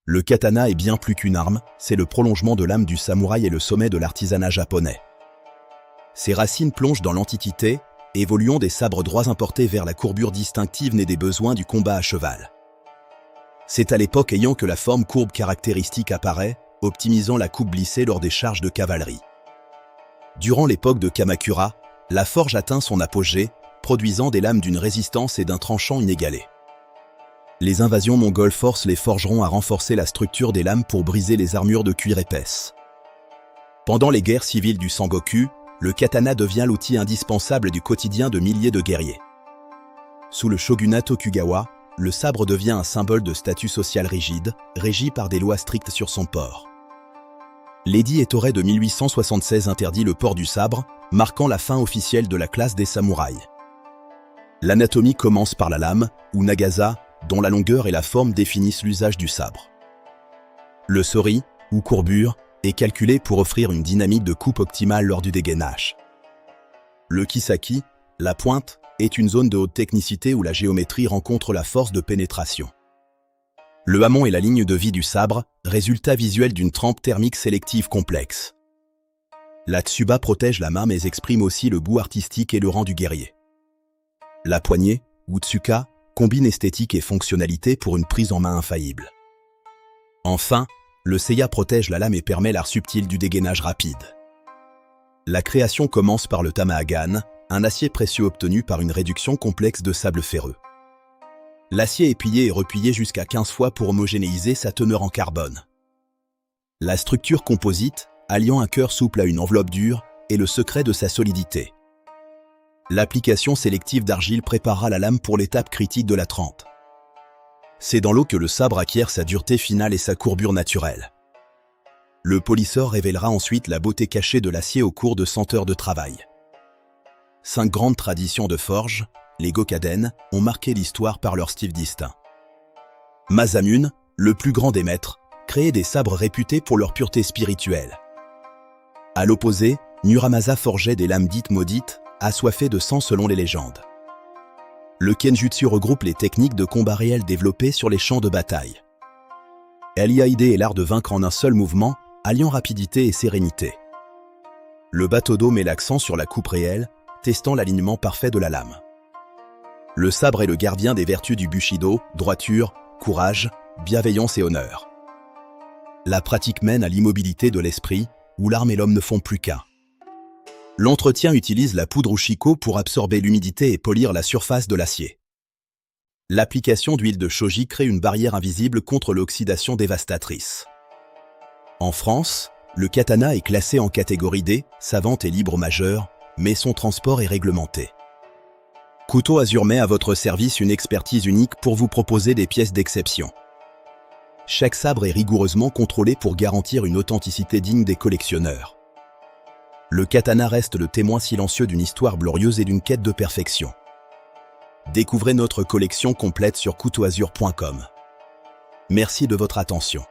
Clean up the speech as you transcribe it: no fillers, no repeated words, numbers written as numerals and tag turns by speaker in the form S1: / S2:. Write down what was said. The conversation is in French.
S1: Le katana est bien plus qu'une arme, c'est le prolongement de l'âme du samouraï et le sommet de l'artisanat japonais. Ses racines plongent dans l'Antiquité, évoluant des sabres droits importés vers la courbure distinctive née des besoins du combat à cheval. C'est à l'époque ayant que la forme courbe caractéristique apparaît, optimisant la coupe blissée lors des charges de cavalerie. Durant l'époque de Kamakura, la forge atteint son apogée, produisant des lames d'une résistance et d'un tranchant inégalé. Les invasions mongoles forcent les forgerons à renforcer la structure des lames pour briser les armures de cuir épaisse. Pendant les guerres civiles du Sengoku, le katana devient l'outil indispensable du quotidien de milliers de guerriers. Sous le shogunat Tokugawa, le sabre devient un symbole de statut social rigide, régi par des lois strictes sur son port. L'édit Ettore de 1876 interdit le port du sabre, marquant la fin officielle de la classe des samouraïs. L'anatomie commence par la lame, ou nagasa, dont la longueur et la forme définissent l'usage du sabre. Le sori, ou courbure, est calculé pour offrir une dynamique de coupe optimale lors du dégainage. Le kisaki, la pointe, est une zone de haute technicité où la géométrie rencontre la force de pénétration. Le hamon est la ligne de vie du sabre, résultat visuel d'une trempe thermique sélective complexe. La tsuba protège la main mais exprime aussi le goût artistique et le rang du guerrier. La poignée, ou tsuka, combine esthétique et fonctionnalité pour une prise en main infaillible. Enfin, le seiya protège la lame et permet l'art subtil du dégainage rapide. La création commence par le tamahagan, un acier précieux obtenu par une réduction complexe de sable ferreux. L'acier est pillé et repillé jusqu'à 15 fois pour homogénéiser sa teneur en carbone. La structure composite, alliant un cœur souple à une enveloppe dure, est le secret de sa solidité. L'application sélective d'argile préparera la lame pour l'étape critique de la trempe. C'est dans l'eau que le sabre acquiert sa dureté finale et sa courbure naturelle. Le polisseur révélera ensuite la beauté cachée de l'acier au cours de 100 heures de travail. 5 grandes traditions de forge, les Gokaden, ont marqué l'histoire par leur style distinct. Masamune, le plus grand des maîtres, créait des sabres réputés pour leur pureté spirituelle. À l'opposé, Muramasa forgeait des lames dites maudites, assoiffées de sang selon les légendes. Le Kenjutsu regroupe les techniques de combat réel développées sur les champs de bataille. Elle y a idée l'art de vaincre en un seul mouvement, alliant rapidité et sérénité. Le Batodo met l'accent sur la coupe réelle, testant l'alignement parfait de la lame. Le sabre est le gardien des vertus du Bushido, droiture, courage, bienveillance et honneur. La pratique mène à l'immobilité de l'esprit, où l'arme et l'homme ne font plus qu'un. L'entretien utilise la poudre Ushiko pour absorber l'humidité et polir la surface de l'acier. L'application d'huile de shoji crée une barrière invisible contre l'oxydation dévastatrice. En France, le katana est classé en catégorie D, savante et libre majeure, mais son transport est réglementé. Couteau Azur met à votre service une expertise unique pour vous proposer des pièces d'exception. Chaque sabre est rigoureusement contrôlé pour garantir une authenticité digne des collectionneurs. Le katana reste le témoin silencieux d'une histoire glorieuse et d'une quête de perfection. Découvrez notre collection complète sur couteauazur.com. Merci de votre attention.